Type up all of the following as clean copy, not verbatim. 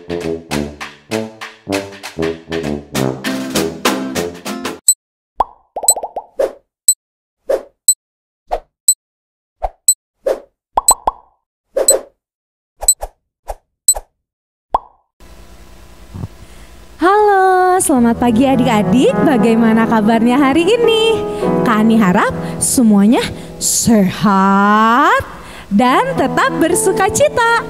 Halo, selamat pagi adik-adik. Bagaimana kabarnya hari ini? Kak Ani harap semuanya sehat dan tetap bersukacita.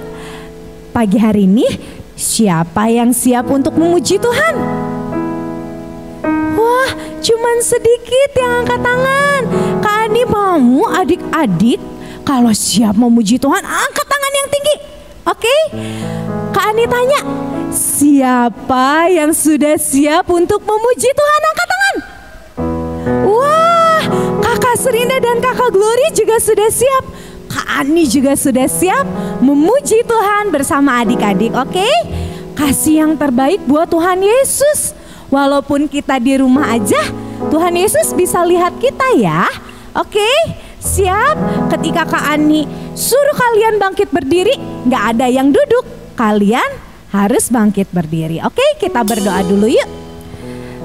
Pagi hari ini, siapa yang siap untuk memuji Tuhan? Wah, cuman sedikit yang angkat tangan. Kak Ani mau adik-adik kalau siap memuji Tuhan, angkat tangan yang tinggi. Oke? Kak Ani tanya, siapa yang sudah siap untuk memuji Tuhan? Angkat tangan. Wah, Kakak Serinda dan Kakak Glory juga sudah siap. Kak Ani juga sudah siap memuji Tuhan bersama adik-adik. Oke? Kasih yang terbaik buat Tuhan Yesus. Walaupun kita di rumah aja, Tuhan Yesus bisa lihat kita ya. Oke? Siap? Ketika Kak Ani suruh kalian bangkit berdiri, gak ada yang duduk. Kalian harus bangkit berdiri. Oke, kita berdoa dulu yuk.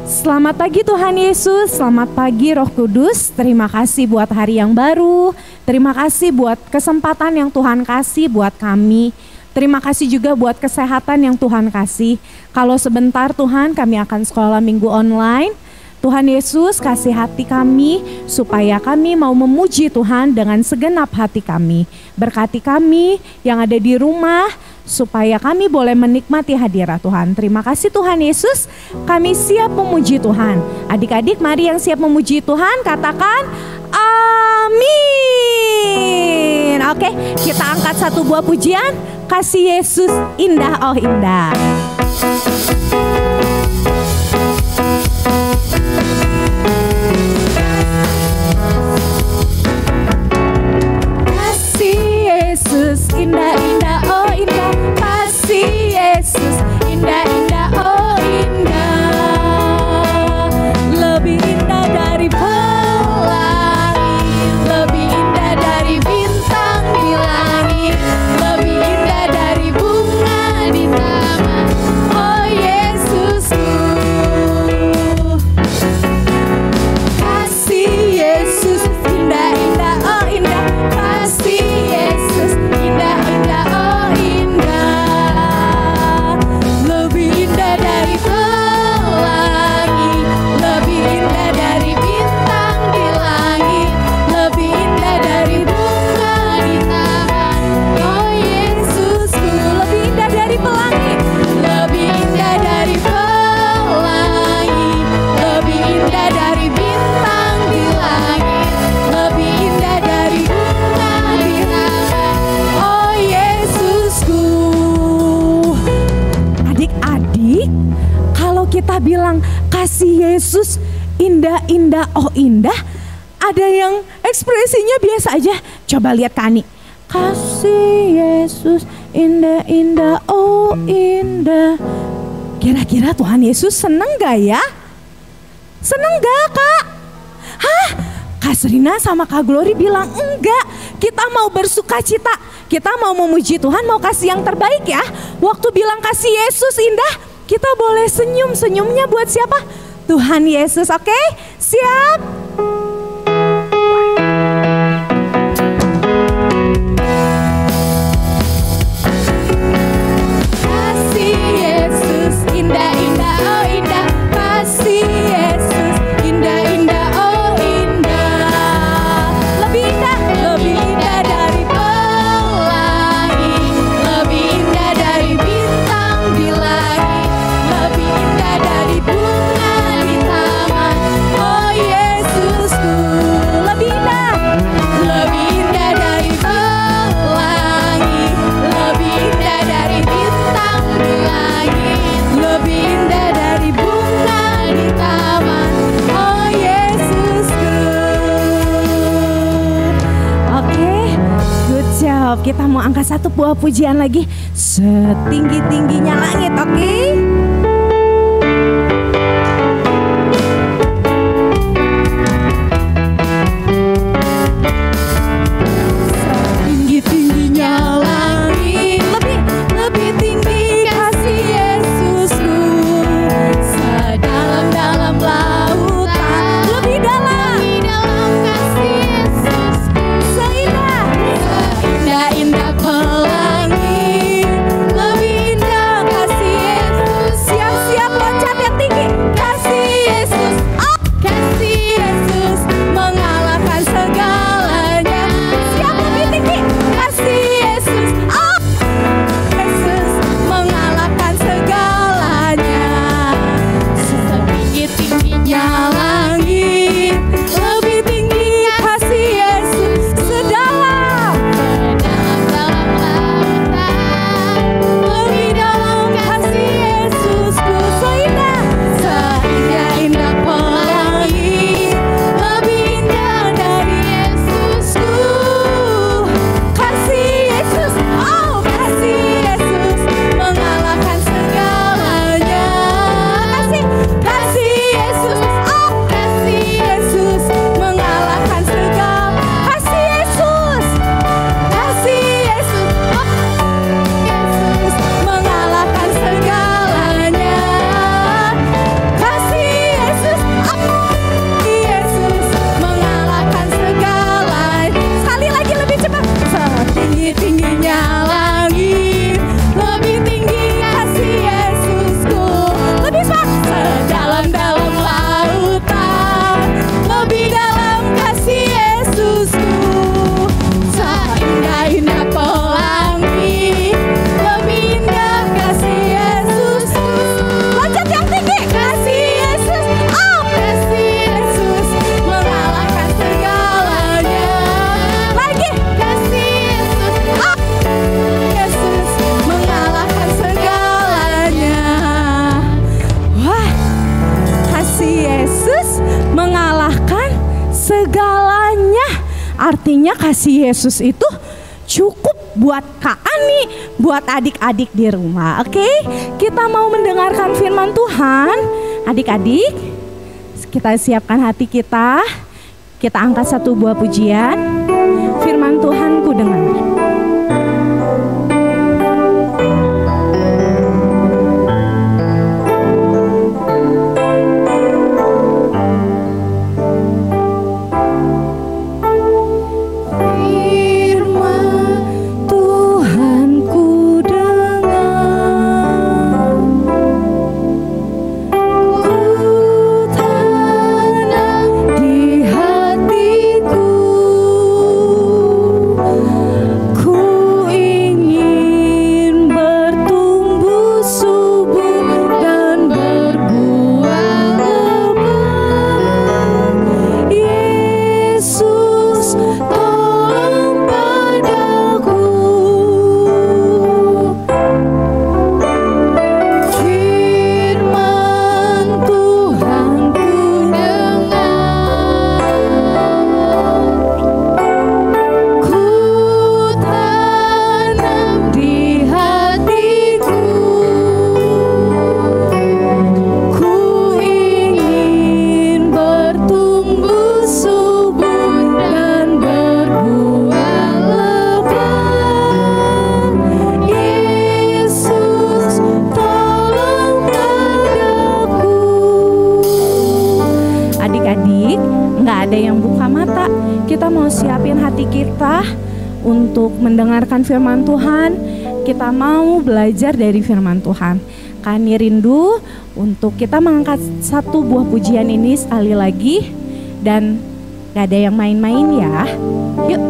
Selamat pagi Tuhan Yesus, selamat pagi Roh Kudus. Terima kasih buat hari yang baru. Terima kasih buat kesempatan yang Tuhan kasih buat kami. Terima kasih juga buat kesehatan yang Tuhan kasih. Kalau sebentar Tuhan kami akan sekolah minggu online. Tuhan Yesus kasih hati kami supaya kami mau memuji Tuhan dengan segenap hati kami. Berkati kami yang ada di rumah supaya kami boleh menikmati hadirat Tuhan. Terima kasih Tuhan Yesus, kami siap memuji Tuhan. Adik-adik mari yang siap memuji Tuhan katakan amin. Oke, kita angkat satu buah pujian. Kasih Yesus indah oh indah. Yesus indah-indah oh indah, kasih Yesus indah-indah oh indah, lebih indah dari pelangi, lebih indah dari bintang di langit, lebih indah dari bunga di taman. Oh Yesusku, kasih Yesus indah-indah oh indah, kasih Yesus indah-indah oh indah, lebih indah dari pelangi, lebih indah dari bintang di langit, lebih indah dari bunga di taman. Oh Yesusku, lebih indah dari pelangi, lebih indah dari pelangi, lebih indah dari bintang di langit, lebih indah dari bunga di taman. Oh Yesusku. Adik-adik, kalau kita bilang kasih Yesus indah-indah oh indah, ada yang ekspresinya biasa aja. Coba lihat Kak Ani. Kasih Yesus indah-indah oh indah. Kira-kira Tuhan Yesus seneng gak ya? Seneng gak Kak? Hah? Kak Serina sama Kak Glory bilang enggak. Kita mau bersukacita, kita mau memuji Tuhan, mau kasih yang terbaik ya. Waktu bilang kasih Yesus indah, kita boleh senyum. Senyumnya buat siapa? Tuhan Yesus, oke? Siap? Kasih Yesus indah-indah oh indah, kasih Yesus indah-indah oh indah, lebih indah dari pelangi, lebih indah dari bintang di langit, lebih indah dari bunga di taman. Oh Yesusku, lebih indah dari pelangi, lebih indah dari bintang di langit, lebih indah dari bunga di taman. Oh Yesusku. Oke, good job. Kita mau angkat satu buah pujian lagi setinggi-tingginya langit, oke? Setinggi-tingginya langit, lebih tinggi kasih artinya kasih Yesus itu cukup buat Kak Ani, buat adik-adik di rumah. Oke, kita mau mendengarkan firman Tuhan. Adik-adik, kita siapkan hati kita. Kita angkat satu buah pujian. Firman Tuhan ku dengar. Kita mau siapin hati kita untuk mendengarkan firman Tuhan. Kita mau belajar dari firman Tuhan. Kami rindu untuk kita mengangkat satu buah pujian ini sekali lagi. Dan gak ada yang main-main ya. Yuk.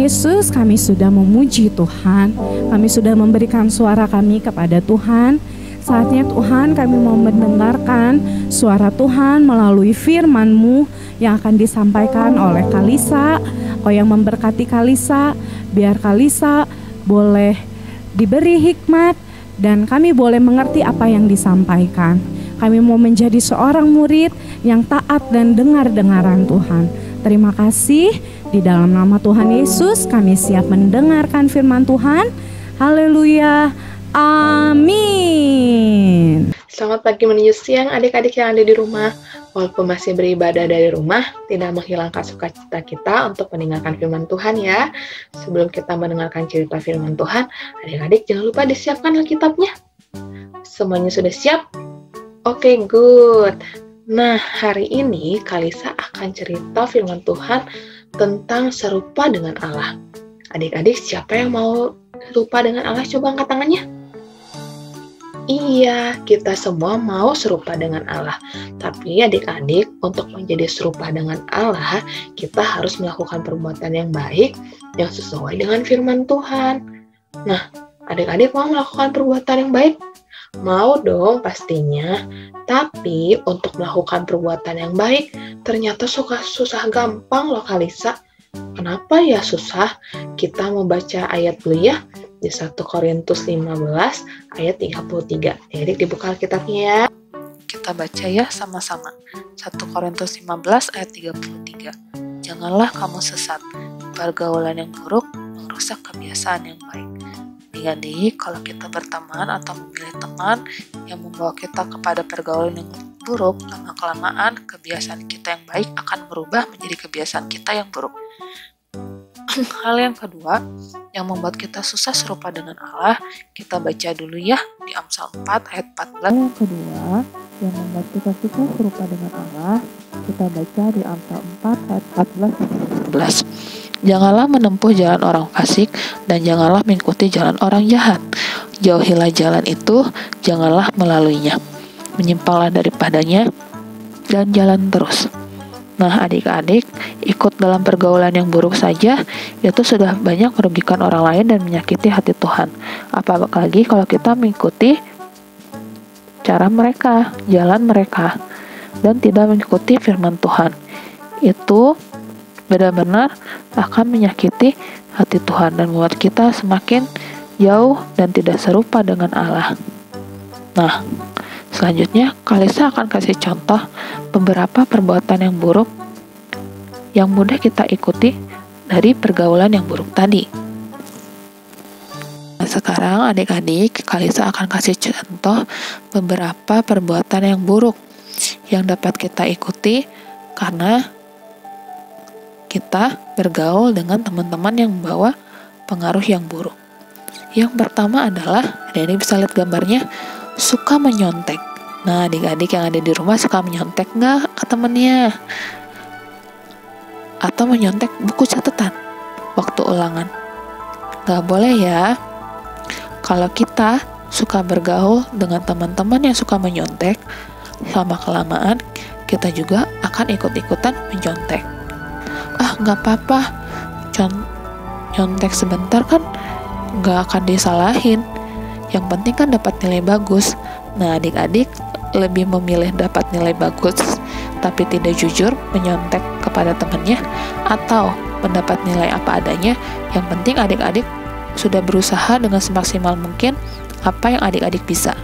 Yesus, kami sudah memuji Tuhan, kami sudah memberikan suara kami kepada Tuhan. Saatnya Tuhan kami mau mendengarkan suara Tuhan melalui firman-Mu yang akan disampaikan oleh Kalisa. Kau yang memberkati Kalisa, biar Kalisa boleh diberi hikmat dan kami boleh mengerti apa yang disampaikan. Kami mau menjadi seorang murid yang taat dan dengar-dengaran Tuhan. Terima kasih. Di dalam nama Tuhan Yesus kami siap mendengarkan firman Tuhan. Haleluya. Amin. Selamat pagi menuju siang adik-adik yang ada di rumah. Walaupun masih beribadah dari rumah, tidak menghilangkan sukacita kita untuk mendengarkan firman Tuhan ya. Sebelum kita mendengarkan cerita firman Tuhan, adik-adik jangan lupa disiapkan Alkitabnya. Semuanya sudah siap? Oke, good. Nah, hari ini Kalisa akan cerita firman Tuhan tentang serupa dengan Allah. Adik-adik, siapa yang mau serupa dengan Allah? Coba angkat tangannya. Iya, kita semua mau serupa dengan Allah. Tapi adik-adik, untuk menjadi serupa dengan Allah, kita harus melakukan perbuatan yang baik, yang sesuai dengan firman Tuhan. Nah, adik-adik mau melakukan perbuatan yang baik? Mau dong pastinya. Tapi untuk melakukan perbuatan yang baik, ternyata susah gampang loh Kalisa. Kenapa ya susah? Kita membaca ayat dulu ya, di 1 Korintus 15 ayat 33. Jadi dibuka Alkitabnya ya. Kita baca ya sama-sama. 1 Korintus 15 ayat 33. Janganlah kamu sesat. Pergaulan yang buruk merusak kebiasaan yang baik. Jadi kalau kita berteman atau memilih teman yang membawa kita kepada pergaulan yang buruk, lama-kelamaan kebiasaan kita yang baik akan berubah menjadi kebiasaan kita yang buruk. Hal yang kedua yang membuat kita susah serupa dengan Allah, kita baca dulu ya di Amsal 4 ayat 14. Yang kedua yang membuat kita susah serupa dengan Allah, kita baca di Amsal 4 ayat 14. Janganlah menempuh jalan orang fasik dan janganlah mengikuti jalan orang jahat. Jauhilah jalan itu, janganlah melaluinya. Menyimpanglah daripadanya dan jalan terus. Nah, adik-adik, ikut dalam pergaulan yang buruk saja itu sudah banyak merugikan orang lain dan menyakiti hati Tuhan. Apalagi kalau kita mengikuti cara mereka, jalan mereka, dan tidak mengikuti firman Tuhan. Itu benar-benar akan menyakiti hati Tuhan dan membuat kita semakin jauh dan tidak serupa dengan Allah. Nah, selanjutnya Kalisa akan kasih contoh beberapa perbuatan yang buruk yang mudah kita ikuti dari pergaulan yang buruk tadi. Nah, sekarang adik-adik, Kalisa akan kasih contoh beberapa perbuatan yang buruk yang dapat kita ikuti karena kita bergaul dengan teman-teman yang membawa pengaruh yang buruk. Yang pertama adalah, adik-adik bisa lihat gambarnya, suka menyontek. Nah, adik-adik yang ada di rumah suka menyontek nggak ke temennya? Atau menyontek buku catatan waktu ulangan? Nggak boleh ya. Kalau kita suka bergaul dengan teman-teman yang suka menyontek, lama kelamaan kita juga akan ikut-ikutan menyontek. Nggak apa-apa, nyontek sebentar kan nggak akan disalahin. Yang penting kan dapat nilai bagus. Nah, adik-adik lebih memilih dapat nilai bagus tapi tidak jujur menyontek kepada temannya, atau mendapat nilai apa adanya. Yang penting adik-adik sudah berusaha dengan semaksimal mungkin apa yang adik-adik bisa.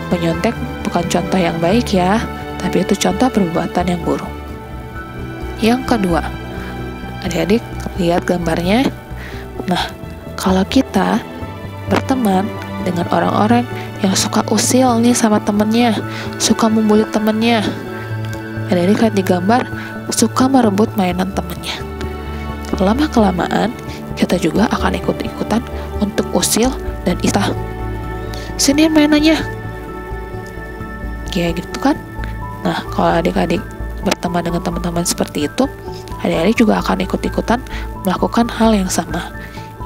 Menyontek bukan contoh yang baik ya, tapi itu contoh perbuatan yang buruk. Yang kedua, adik-adik lihat gambarnya. Nah, kalau kita berteman dengan orang-orang yang suka usil nih sama temennya, suka membuli temennya, adik-adik lihat di gambar, suka merebut mainan temennya. Lama-kelamaan, kita juga akan ikut-ikutan untuk usil dan istah. Sini mainannya. Kayak gitu kan? Nah, kalau adik-adik berteman dengan teman-teman seperti itu, adik-adik juga akan ikut-ikutan melakukan hal yang sama.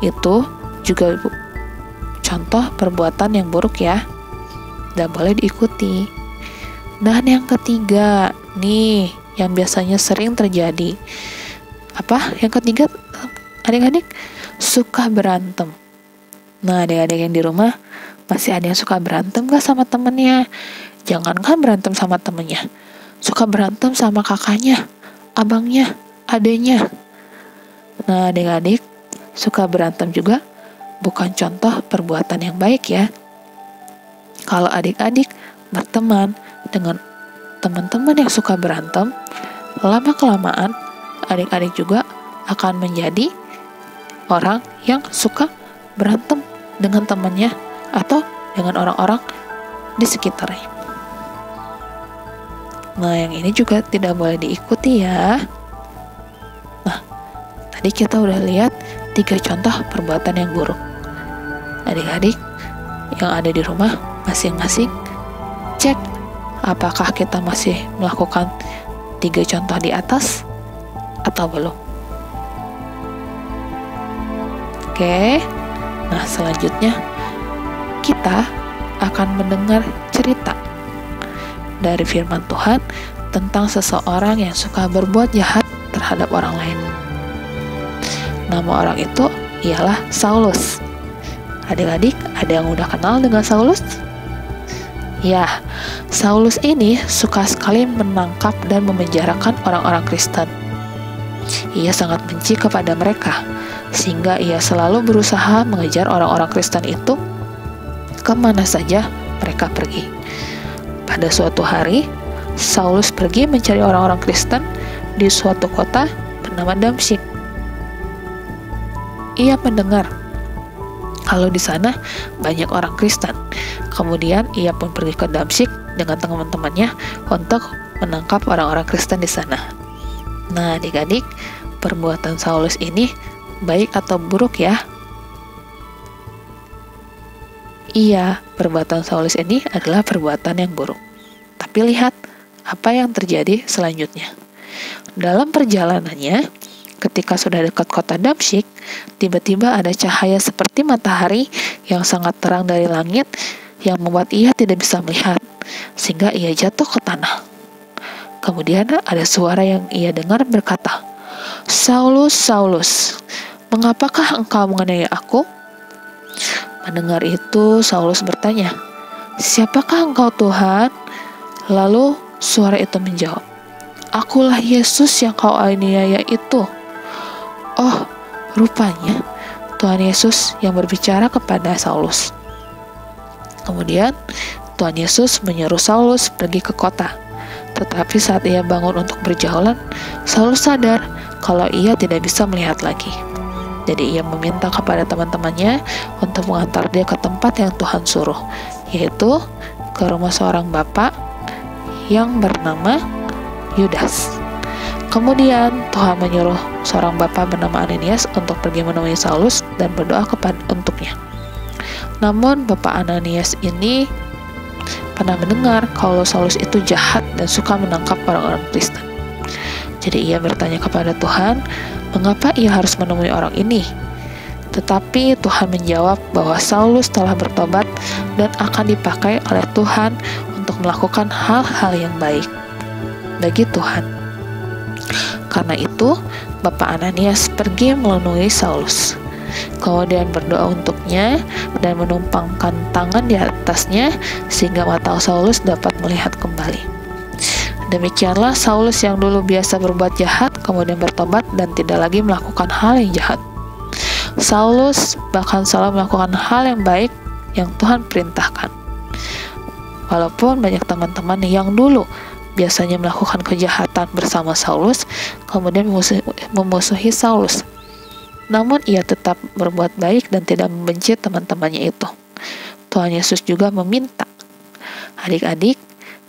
Itu juga contoh perbuatan yang buruk ya, tidak boleh diikuti. Dan yang ketiga nih, yang biasanya sering terjadi, apa? Yang ketiga, adik-adik suka berantem. Nah, adik-adik yang di rumah masih ada yang suka berantem gak sama temennya? Jangankan berantem sama temennya, suka berantem sama kakaknya, abangnya, adenya. Nah, adik-adik suka berantem juga bukan contoh perbuatan yang baik ya. Kalau adik-adik berteman dengan teman-teman yang suka berantem, lama-kelamaan adik-adik juga akan menjadi orang yang suka berantem dengan temannya atau dengan orang-orang di sekitarnya. Nah, yang ini juga tidak boleh diikuti ya. Nah, tadi kita udah lihat 3 contoh perbuatan yang buruk. Adik-adik yang ada di rumah masing-masing cek apakah kita masih melakukan 3 contoh di atas atau belum. Oke. Nah, selanjutnya kita akan mendengar cerita dari firman Tuhan tentang seseorang yang suka berbuat jahat terhadap orang lain. Nama orang itu ialah Saulus. Adik-adik, ada yang udah kenal dengan Saulus? Ya, Saulus ini suka sekali menangkap dan memenjarakan orang-orang Kristen. Ia sangat benci kepada mereka, sehingga ia selalu berusaha mengejar orang-orang Kristen itu kemana saja mereka pergi. Pada suatu hari, Saulus pergi mencari orang-orang Kristen di suatu kota bernama Damsyik. Ia mendengar kalau di sana banyak orang Kristen. Kemudian ia pun pergi ke Damsyik dengan teman-temannya untuk menangkap orang-orang Kristen di sana. Nah, adik-adik, perbuatan Saulus ini baik atau buruk ya? Iya, perbuatan Saulus ini adalah perbuatan yang buruk. Tapi lihat apa yang terjadi selanjutnya. Dalam perjalanannya, ketika sudah dekat kota Damsyik, tiba-tiba ada cahaya seperti matahari yang sangat terang dari langit yang membuat ia tidak bisa melihat, sehingga ia jatuh ke tanah. Kemudian ada suara yang ia dengar berkata, "Saulus, Saulus, mengapakah engkau menganiaya aku?" Mendengar itu, Saulus bertanya, "Siapakah engkau, Tuhan?" Lalu suara itu menjawab, "Akulah Yesus yang kau aniaya itu." Oh, rupanya Tuhan Yesus yang berbicara kepada Saulus. Kemudian Tuhan Yesus menyuruh Saulus pergi ke kota. Tetapi saat ia bangun untuk berjalan, Saulus sadar kalau ia tidak bisa melihat lagi. Jadi ia meminta kepada teman-temannya untuk mengantar dia ke tempat yang Tuhan suruh, yaitu ke rumah seorang bapak yang bernama Yudas. Kemudian Tuhan menyuruh seorang bapak bernama Ananias untuk pergi menemui Saulus dan berdoa untuknya. Namun Bapak Ananias ini pernah mendengar kalau Saulus itu jahat dan suka menangkap orang-orang Kristen. Jadi ia bertanya kepada Tuhan, mengapa ia harus menemui orang ini? Tetapi Tuhan menjawab bahwa Saulus telah bertobat dan akan dipakai oleh Tuhan untuk melakukan hal-hal yang baik bagi Tuhan. Karena itu, Bapak Ananias pergi menemui Saulus. Kemudian berdoa untuknya dan menumpangkan tangan di atasnya sehingga mata Saulus dapat melihat kembali. Demikianlah Saulus yang dulu biasa berbuat jahat kemudian bertobat dan tidak lagi melakukan hal yang jahat. Saulus bahkan selalu melakukan hal yang baik yang Tuhan perintahkan. Walaupun banyak teman-teman yang dulu biasanya melakukan kejahatan bersama Saulus kemudian memusuhi Saulus, namun ia tetap berbuat baik dan tidak membenci teman-temannya itu. Tuhan Yesus juga meminta adik-adik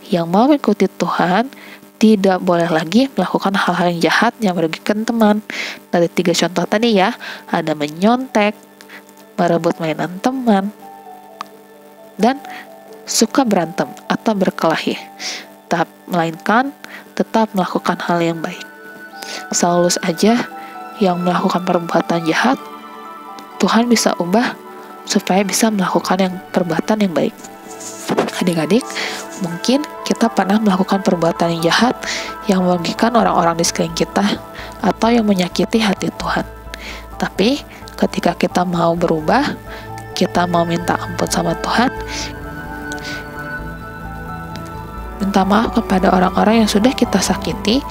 yang mau mengikuti Tuhan tidak boleh lagi melakukan hal-hal yang jahat yang merugikan teman. Dari 3 contoh tadi ya, ada menyontek, merebut mainan teman, dan suka berantem atau berkelahi. Melainkan tetap melakukan hal yang baik. Saulus aja yang melakukan perbuatan jahat, Tuhan bisa ubah supaya bisa melakukan perbuatan yang baik. Adik-adik, mungkin kita pernah melakukan perbuatan yang jahat yang merugikan orang-orang di sekeliling kita atau yang menyakiti hati Tuhan. Tapi ketika kita mau berubah, kita mau minta ampun sama Tuhan, minta maaf kepada orang-orang yang sudah kita sakiti,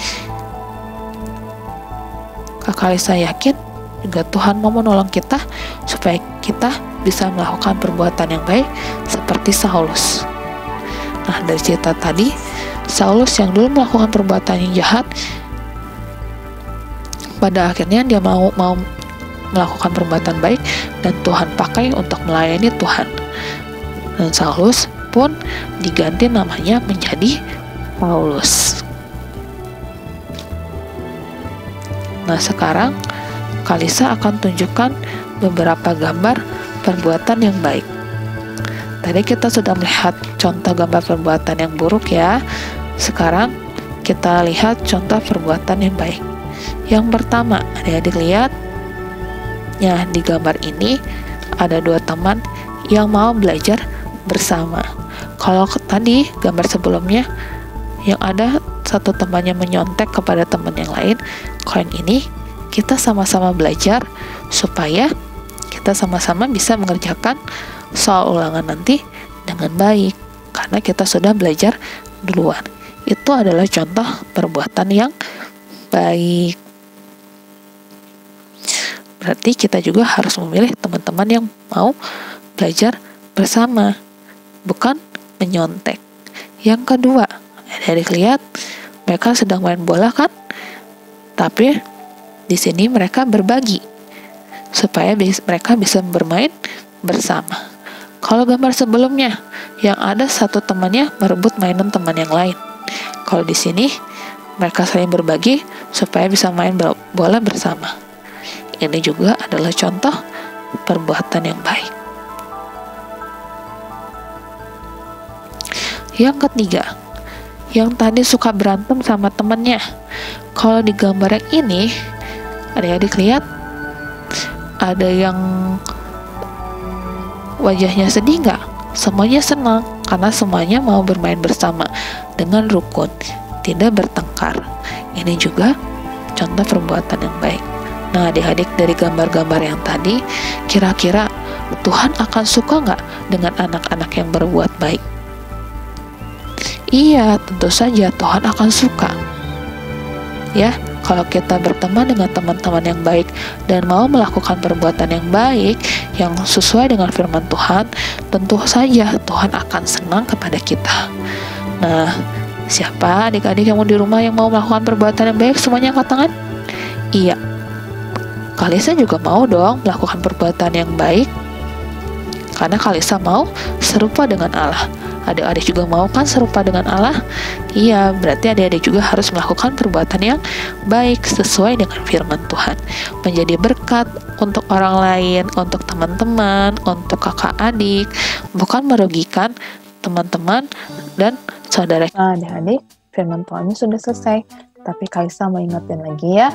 Kak Alisa yakin juga Tuhan mau menolong kita supaya kita bisa melakukan perbuatan yang baik seperti Saulus. Nah, dari cerita tadi, Saulus yang dulu melakukan perbuatan yang jahat, pada akhirnya dia mau melakukan perbuatan baik dan Tuhan pakai untuk melayani Tuhan. Dan Saulus pun diganti namanya menjadi Paulus. Nah, sekarang Kalisa akan tunjukkan beberapa gambar perbuatan yang baik. Tadi kita sudah melihat contoh gambar perbuatan yang buruk ya. Sekarang kita lihat contoh perbuatan yang baik. Yang pertama, adik-adik lihat. Ya, di gambar ini ada 2 teman yang mau belajar bersama. Kalau tadi gambar sebelumnya yang ada satu temannya menyontek kepada teman yang lain, kalau yang ini kita sama-sama belajar supaya kita sama-sama bisa mengerjakan soal ulangan nanti dengan baik karena kita sudah belajar duluan. Itu adalah contoh perbuatan yang baik. Berarti kita juga harus memilih teman-teman yang mau belajar bersama, bukan menyontek. Yang kedua, adik-adik lihat mereka sedang main bola kan? Tapi di sini mereka berbagi supaya mereka bisa bermain bersama. Kalau gambar sebelumnya, yang ada satu temannya merebut mainan teman yang lain. Kalau di sini, mereka saling berbagi supaya bisa main bola bersama. Ini juga adalah contoh perbuatan yang baik. Yang ketiga, yang tadi suka berantem sama temannya. Kalau di gambar yang ini, adik-adik lihat, ada yang wajahnya sedih nggak? Semuanya senang karena semuanya mau bermain bersama dengan rukun, tidak bertengkar. Ini juga contoh perbuatan yang baik. Nah, adik-adik, dari gambar-gambar yang tadi, kira-kira Tuhan akan suka nggak dengan anak-anak yang berbuat baik? Iya, tentu saja Tuhan akan suka. Ya, kalau kita berteman dengan teman-teman yang baik dan mau melakukan perbuatan yang baik yang sesuai dengan firman Tuhan, tentu saja Tuhan akan senang kepada kita. Nah, siapa adik-adik yang mau di rumah yang mau melakukan perbuatan yang baik? Semuanya angkat tangan. Iya, Kalisa juga mau dong melakukan perbuatan yang baik, karena Kalisa mau serupa dengan Allah. Adik-adik juga mau kan serupa dengan Allah? Iya, berarti adik-adik juga harus melakukan perbuatan yang baik sesuai dengan firman Tuhan. Menjadi berkat untuk orang lain, untuk teman-teman, untuk kakak adik, bukan merugikan teman-teman dan saudara. Nah, adik-adik, firman Tuhannya sudah selesai. Tapi Kalisa mau ingetin lagi ya,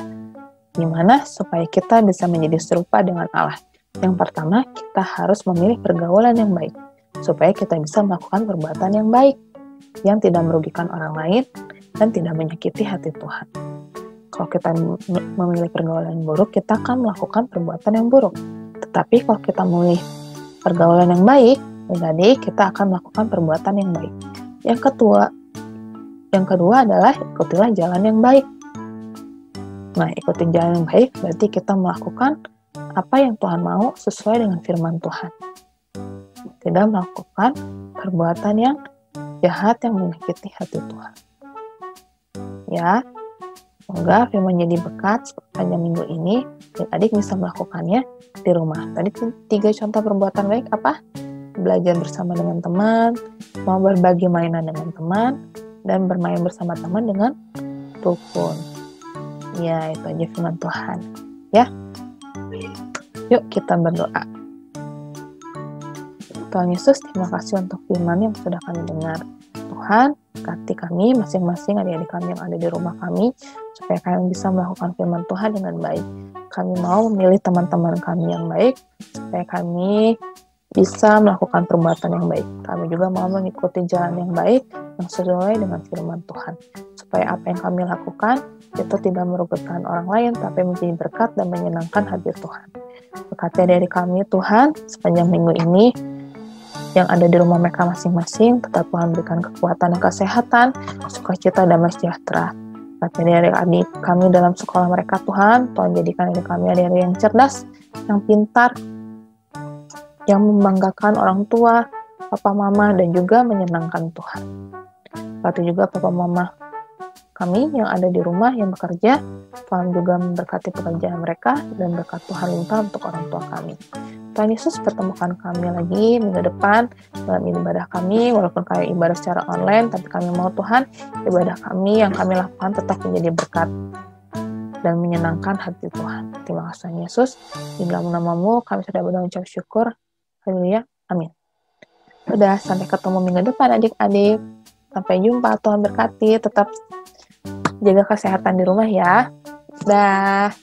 gimana supaya kita bisa menjadi serupa dengan Allah. Yang pertama, kita harus memilih pergaulan yang baik, supaya kita bisa melakukan perbuatan yang baik, yang tidak merugikan orang lain, dan tidak menyakiti hati Tuhan. Kalau kita memilih pergaulan yang buruk, kita akan melakukan perbuatan yang buruk. Tetapi kalau kita memilih pergaulan yang baik, jadi kita akan melakukan perbuatan yang baik. Yang kedua adalah ikutilah jalan yang baik. Nah, ikuti jalan yang baik berarti kita melakukan apa yang Tuhan mau sesuai dengan firman Tuhan. Tidak melakukan perbuatan yang jahat yang menyakiti hati Tuhan. Ya, semoga firman jadi berkat sepanjang minggu ini, dan adik bisa melakukannya di rumah. Tadi 3 contoh perbuatan baik apa? Belajar bersama dengan teman, mau berbagi mainan dengan teman, dan bermain bersama teman dengan rukun. Ya, itu aja firman Tuhan. Ya, yuk kita berdoa. Tuhan Yesus, terima kasih untuk firman yang sudah kami dengar. Tuhan, berkati kami masing-masing adik-adik kami yang ada di rumah kami, supaya kami bisa melakukan firman Tuhan dengan baik. Kami mau memilih teman-teman kami yang baik, supaya kami bisa melakukan perbuatan yang baik. Kami juga mau mengikuti jalan yang baik, yang sesuai dengan firman Tuhan. Supaya apa yang kami lakukan, itu tidak merugikan orang lain, tapi menjadi berkat dan menyenangkan hati Tuhan. Berkati dari kami Tuhan, sepanjang minggu ini, yang ada di rumah mereka masing-masing, tetap Tuhan berikan kekuatan dan kesehatan, sukacita, damai sejahtera. Berkati dari adik kami dalam sekolah mereka Tuhan, Tuhan jadikan adik kami adik yang cerdas, yang pintar, yang membanggakan orang tua, papa mama, dan juga menyenangkan Tuhan. Berkati juga papa mama kami yang ada di rumah yang bekerja, Tuhan juga memberkati pekerjaan mereka, dan berkat Tuhan limpah untuk orang tua kami. Tuhan Yesus, pertemukan kami lagi minggu depan dalam ibadah kami, walaupun kami ibadah secara online, tapi kami mau Tuhan, ibadah kami yang kami lakukan tetap menjadi berkat dan menyenangkan hati Tuhan. Terima kasih Tuhan Yesus, di dalam nama-Mu kami sudah mengucap syukur. Haleluya, amin. Udah, sampai ketemu minggu depan adik-adik. Sampai jumpa, Tuhan berkati. Tetap jaga kesehatan di rumah ya. Dah.